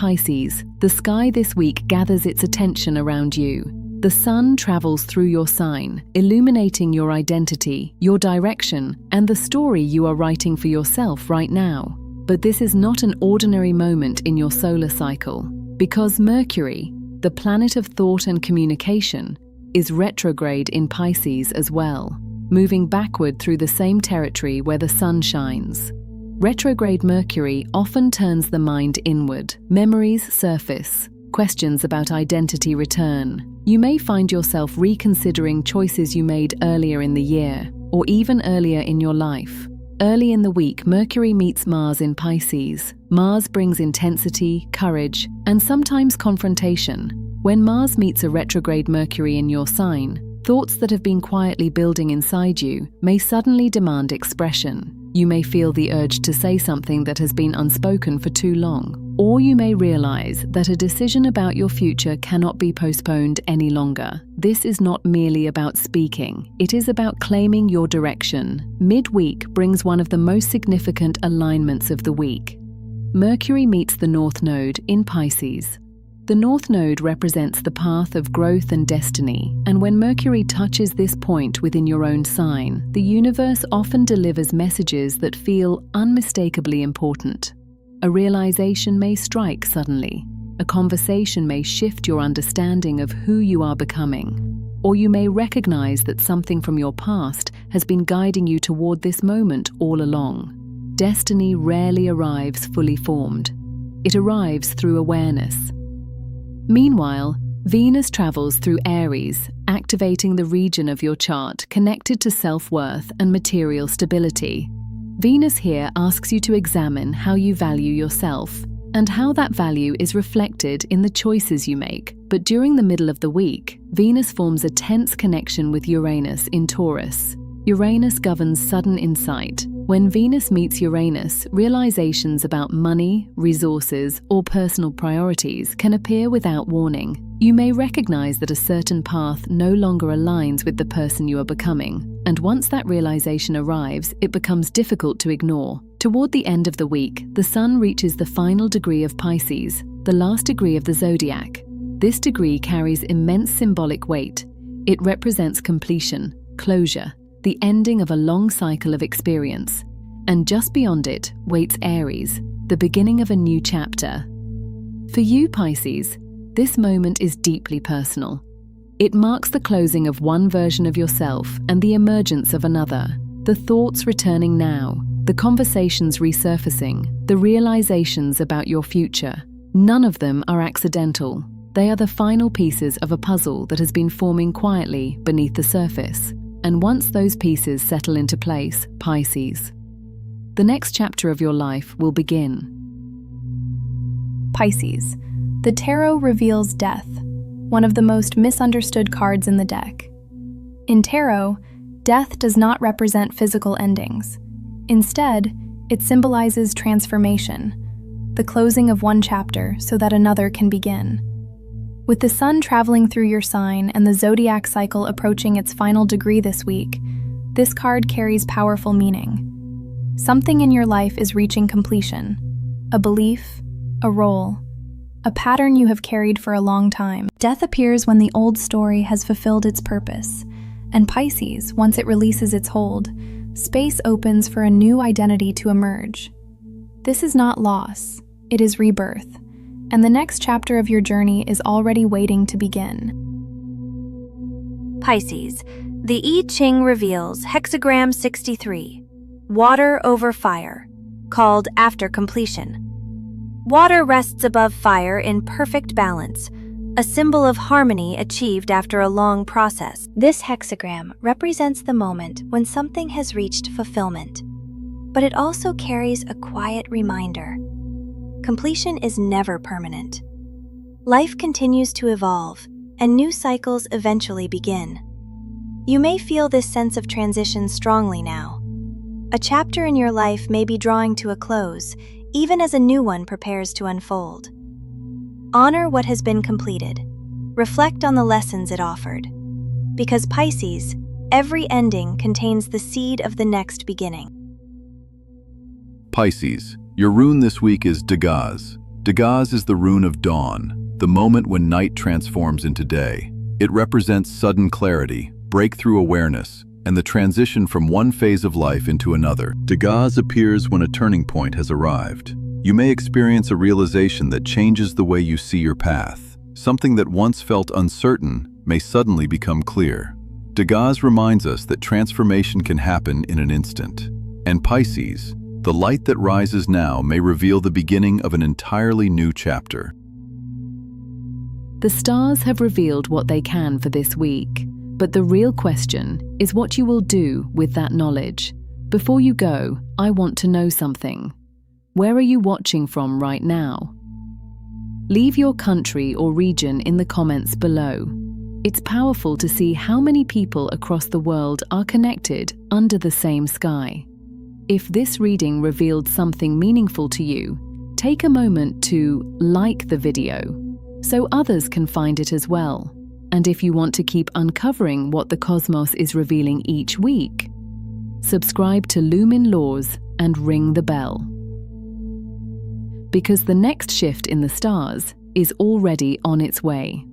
Pisces, the sky this week gathers its attention around you. The sun travels through your sign, illuminating your identity, your direction, and the story you are writing for yourself right now. But this is not an ordinary moment in your solar cycle, because Mercury, the planet of thought and communication, is retrograde in Pisces as well, moving backward through the same territory where the sun shines. Retrograde Mercury often turns the mind inward. Memories surface. Questions about identity return. You may find yourself reconsidering choices you made earlier in the year, or even earlier in your life. Early in the week, Mercury meets Mars in Pisces. Mars brings intensity, courage, and sometimes confrontation. When Mars meets a retrograde Mercury in your sign, thoughts that have been quietly building inside you may suddenly demand expression. You may feel the urge to say something that has been unspoken for too long, or you may realize that a decision about your future cannot be postponed any longer. This is not merely about speaking, it is about claiming your direction. Midweek brings one of the most significant alignments of the week. Mercury meets the North Node in Pisces. The North Node represents the path of growth and destiny, and when Mercury touches this point within your own sign, the universe often delivers messages that feel unmistakably important. A realization may strike suddenly. A conversation may shift your understanding of who you are becoming. Or you may recognize that something from your past has been guiding you toward this moment all along. Destiny rarely arrives fully formed. It arrives through awareness. Meanwhile, Venus travels through Aries, activating the region of your chart connected to self-worth and material stability. Venus here asks you to examine how you value yourself and how that value is reflected in the choices you make. But during the middle of the week, Venus forms a tense connection with Uranus in Taurus. Uranus governs sudden insight. When Venus meets Uranus, realizations about money, resources, or personal priorities can appear without warning. You may recognize that a certain path no longer aligns with the person you are becoming, and once that realization arrives, it becomes difficult to ignore. Toward the end of the week, the Sun reaches the final degree of Pisces, the last degree of the zodiac. This degree carries immense symbolic weight. It represents completion, closure, the ending of a long cycle of experience. And just beyond it waits Aries, the beginning of a new chapter. For you, Pisces, this moment is deeply personal. It marks the closing of one version of yourself and the emergence of another. The thoughts returning now, the conversations resurfacing, the realizations about your future. None of them are accidental. They are the final pieces of a puzzle that has been forming quietly beneath the surface. And once those pieces settle into place, Pisces, the next chapter of your life will begin. Pisces. The tarot reveals death, one of the most misunderstood cards in the deck. In tarot, death does not represent physical endings. Instead, it symbolizes transformation, the closing of one chapter so that another can begin. With the sun traveling through your sign and the zodiac cycle approaching its final degree this week, this card carries powerful meaning. Something in your life is reaching completion. A belief, a role, a pattern you have carried for a long time. Death appears when the old story has fulfilled its purpose, and Pisces, once it releases its hold, space opens for a new identity to emerge. This is not loss, it is rebirth. And the next chapter of your journey is already waiting to begin. Pisces. The I Ching reveals hexagram 63, water over fire, called after completion. Water rests above fire in perfect balance, a symbol of harmony achieved after a long process. This hexagram represents the moment when something has reached fulfillment, but it also carries a quiet reminder. Completion is never permanent. Life continues to evolve, and new cycles eventually begin. You may feel this sense of transition strongly now. A chapter in your life may be drawing to a close, even as a new one prepares to unfold. Honor what has been completed. Reflect on the lessons it offered. Because Pisces, every ending contains the seed of the next beginning. Pisces. Your rune this week is Dagaz, Dagaz is the rune of dawn, the moment when night transforms into day. It represents sudden clarity, breakthrough awareness, and the transition from one phase of life into another. Dagaz appears when a turning point has arrived. You may experience a realization that changes the way you see your path. Something that once felt uncertain may suddenly become clear. Dagaz reminds us that transformation can happen in an instant. And Pisces, the light that rises now may reveal the beginning of an entirely new chapter. The stars have revealed what they can for this week, but the real question is what you will do with that knowledge. Before you go, I want to know something. Where are you watching from right now? Leave your country or region in the comments below. It's powerful to see how many people across the world are connected under the same sky. If this reading revealed something meaningful to you, take a moment to like the video so others can find it as well. And if you want to keep uncovering what the cosmos is revealing each week, subscribe to Lumin Laws and ring the bell. Because the next shift in the stars is already on its way.